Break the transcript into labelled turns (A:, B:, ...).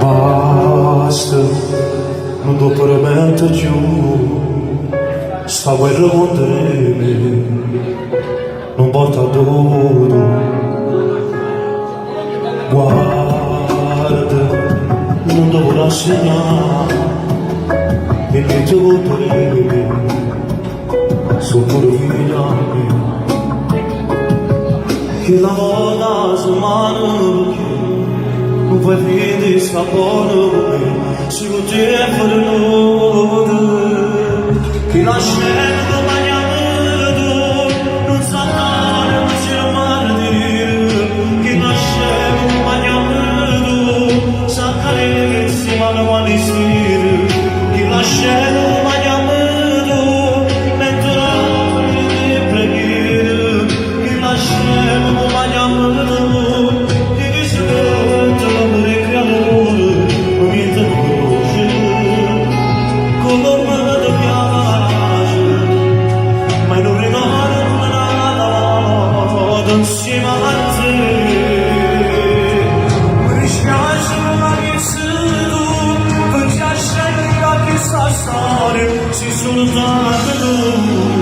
A: Basta, non do paramento più, sta guerra contro me, non porta duro. Guarda, non devo rassegnare, e niente contro me, sono pure figlia mia. Che la moda su mano non puoi vedere sta buona come si poteva fare l'ora che la scena non bagnato non sa dare non c'è male dire che la scena non bagnato sa carissima la mano stile che la scena non bagnato mentre la preghiera che la scena non bagnato insieme a te mi dispiace ma che sei tu per già scegliere che sta storia si sono tante